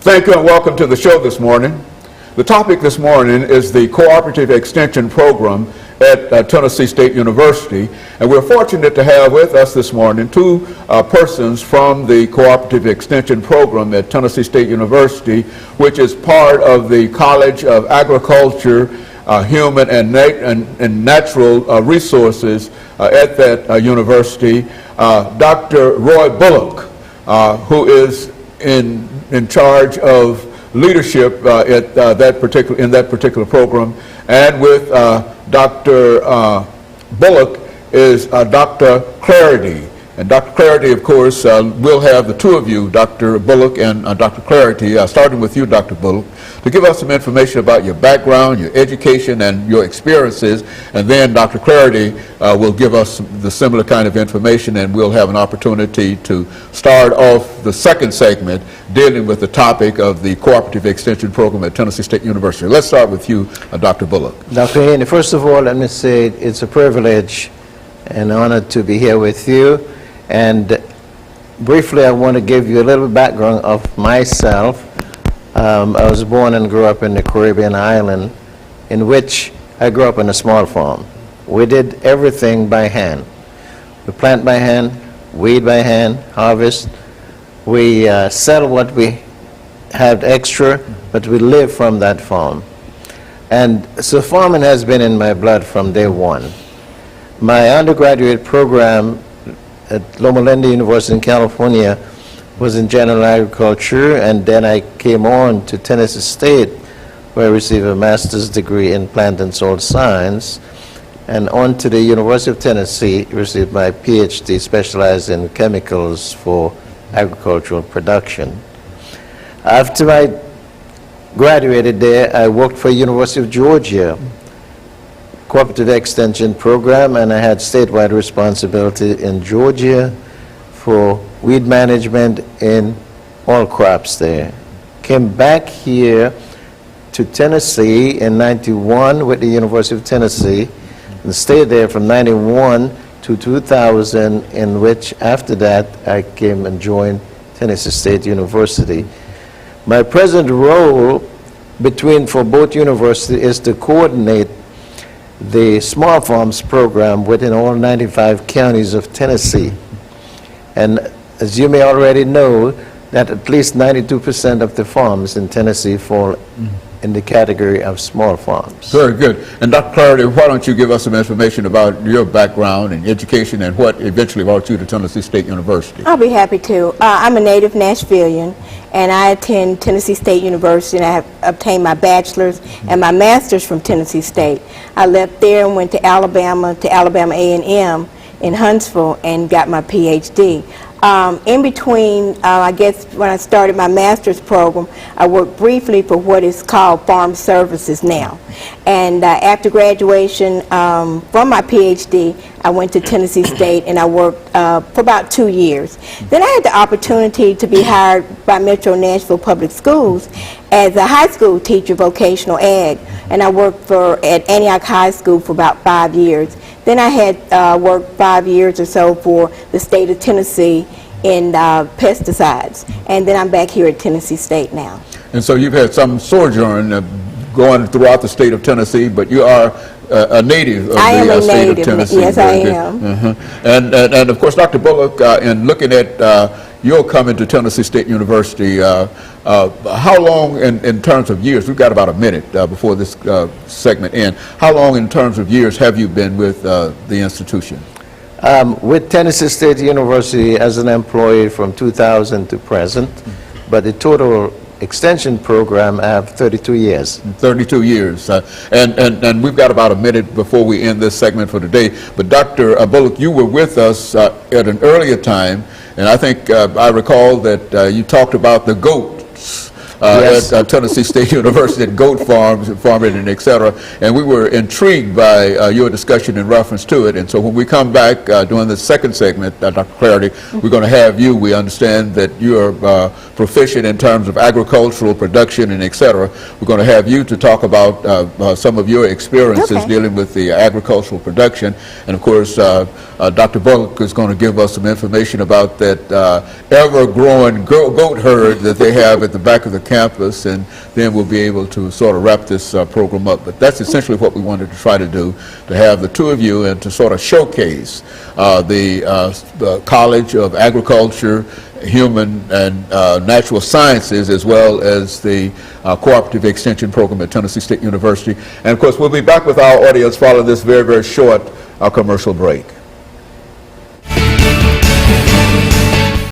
Thank you and welcome to the show this morning. The topic this morning is the Cooperative Extension Program at Tennessee State University, and we're fortunate to have with us this morning two persons from the Cooperative Extension Program at Tennessee State University, which is part of the College of Agriculture, Human and Natural Resources at that university. Dr. RBullock, who is in charge of leadership at that particular program, and with Dr. Bullock is Dr. Clardy. And Dr. Clardy, of course, we'll have the two of you, Dr. Bullock and Dr. Clardy, starting with you, Dr. Bullock, to give us some information about your background, your education, and your experiences. And then Dr. Clardy will give us the similar kind of information, and we'll have an opportunity to start off the second segment dealing with the topic of the Cooperative Extension Program at Tennessee State University. Let's start with you, Dr. Bullock. Dr. Haney, first of all, let me say it's a privilege and honor to be here with you. And briefly, I want to give you a little background of myself. I was born and grew up in the Caribbean island, in which I grew up on a small farm. We did everything by hand. We plant by hand, weed by hand, harvest. We sell what we had extra, but we live from that farm. And so farming has been in my blood from day one. My undergraduate program at Loma Linda University in California was in general agriculture, and then I came on to Tennessee State, where I received a master's degree in plant and soil science, and on to the University of Tennessee, received my PhD specialized in chemicals for agricultural production. After I graduated there, I worked for University of Georgia Cooperative Extension Program, and I had statewide responsibility in Georgia for weed management in all crops there. Came back here to Tennessee in '91 with the University of Tennessee and stayed there from '91 to 2000, in which after that I came and joined Tennessee State University. My present role for both universities is to coordinate the small farms program within all 95 counties of Tennessee. And as you may already know, that at least 92% of the farms in Tennessee fall in the category of small farms. Very good. And Dr. Clardy, why don't you give us some information about your background and education and what eventually brought you to Tennessee State University? I'll be happy to. I'm a native Nashvilleian, and I attend Tennessee State University, and I have obtained my bachelor's and my master's from Tennessee State. I left there and went to Alabama A&M in Huntsville and got my PhD. In between, I guess when I started my master's program, I worked briefly for what is called Farm Services now. And after graduation from my PhD, I went to Tennessee State and I worked for about 2 years. Then I had the opportunity to be hired by Metro Nashville Public Schools as a high school teacher, vocational ag, and I worked at Antioch High School for about 5 years. Then I had worked 5 years or so for the state of Tennessee in pesticides, and then I'm back here at Tennessee State now. And so you've had some sojourn going throughout the state of Tennessee, but you are a native of the state of Tennessee. Yes, I am. And of course, Dr. Bullock, in looking at your coming to Tennessee State University, how long in terms of years, we've got about a minute before this segment ends, how long in terms of years have you been with the institution? With Tennessee State University as an employee from 2000 to present, but the total extension program I have 32 years. 32 years. And we've got about a minute before we end this segment for today. But Dr. Bullock, you were with us at an earlier time, and I think I recall that you talked about the goats yes. at Tennessee State University, at goat farms and farming and et cetera. And we were intrigued by your discussion in reference to it. And so when we come back during the second segment, Dr. Clardy, we're going to have you. We understand that you are proficient in terms of agricultural production and et cetera. We're going to have you to talk about some of your experiences dealing with the agricultural production. And of course, Dr. Bullock is going to give us some information about that ever-growing goat herd that they have at the back of the campus, and then we'll be able to sort of wrap this program up. But that's essentially what we wanted to try to do, to have the two of you and to sort of showcase the College of Agriculture, Human and Natural Sciences, as well as the Cooperative Extension Program at Tennessee State University. And of course, we'll be back with our audience following this very, very short commercial break.